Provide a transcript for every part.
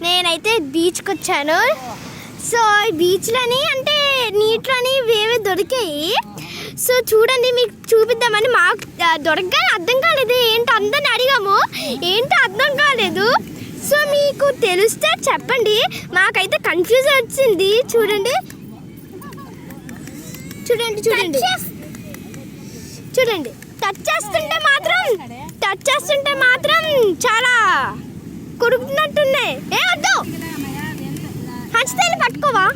నేనైతే బీచ్కి వచ్చాను. సో ఈ బీచ్లని అంటే నీటిలోని వేవే దొరికాయి. సో చూడండి, మీకు చూపిద్దామని. మాకు దొరకగానే అర్థం కాలేదు, ఏంటో అందరిని అడిగాము, ఏంటో అర్థం కాలేదు. సో మీకు తెలిస్తే చెప్పండి, మాకైతే కన్ఫ్యూజ్ వచ్చింది. చూడండి చూడండి చూడండి చూడండి టచ్ చేస్తుంటే మాత్రం చాలా కొరుకుతున్నట్టున్నాయి. ఏ వద్దు, హంచుతాను, పట్టుకోవా.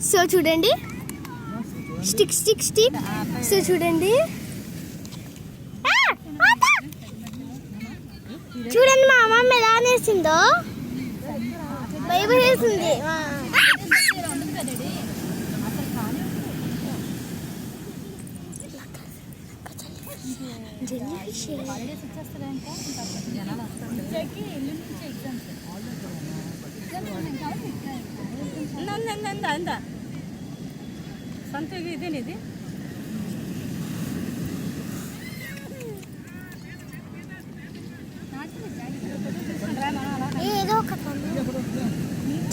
సో చూడండి, స్టిక్. సో చూడండి, చూడండి మా అమ్మమ్మ ఎలా అనేసిందో, భయపడేసింది. ఇదేనిది ఏదో ఒక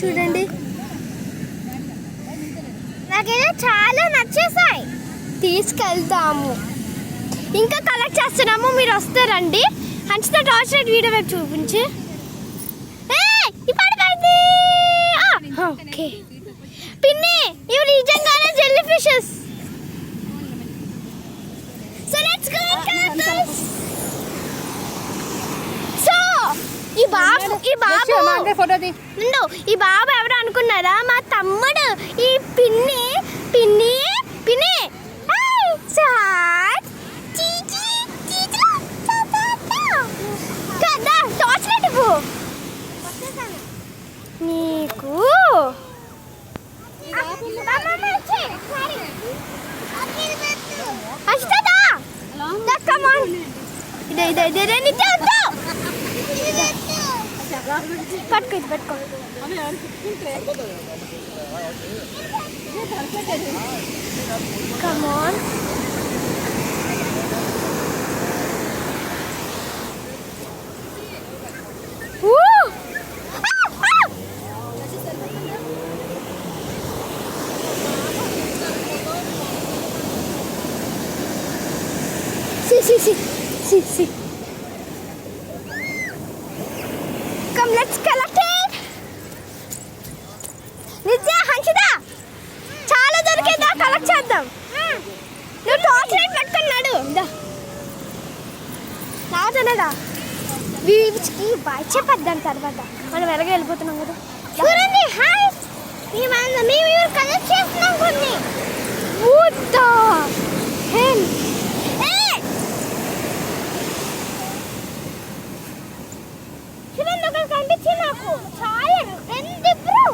చూడండి, నాకైతే చాలా నచ్చేసాయి. తీసుకెళ్తాము, ఇంకా కలెక్ట్ చేస్తున్నాము, మీరు వస్తారండి. హంచిత టార్చ్ లైట్ వీడియో వైపు చూపించి. ఓకే పిన్ని, ఇవి నిజంగానే jelly fishes. So let's go. So ఈ బాబు ఎవరు అనుకున్నారా? మా తమ్ముడు. ఈ పిన్ని టార్చ్ లైట్ ఇవ్వు నీకు. పట్టుకో Come on. See. Come, let's collect it. Nitya, Hanshida, చాలా దొరికేదా, కలెక్ట్ చేద్దాం. నువ్వు టార్చ్ లైట్ పట్టుకున్నాడు. నాదనడా బీచ్కి బాయ్ చెప్పద్దాం, తర్వాత మనం ఎలాగ వెళ్ళిపోతున్నాం కదా. చూడండి, హాయ్, మేము కలెక్ట్ చేస్తున్నాం కొన్ని. చూడండి, ఒకటి కనిపించింది నాకు. చాలా రెండు బ్రో.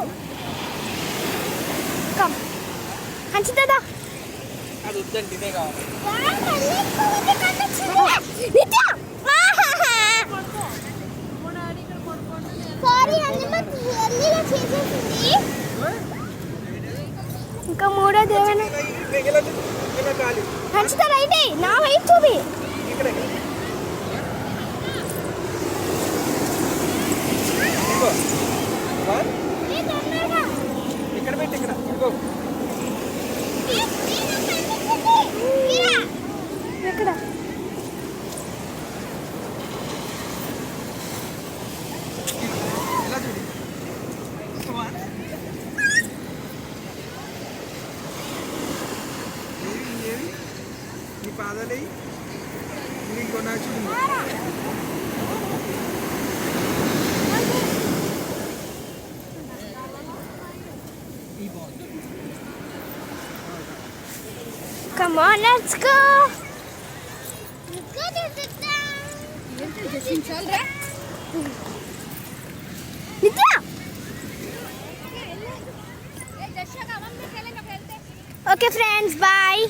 కమ్ హంచుతుందా? ఇంకా మూడోది ఏమైనా హంచుతారా? అయితే నా వైపు చూపి. ఎక్కడ? పాదాలి ఇంకో నాచు. Come on, let's go. Nitya. Okay friends, bye.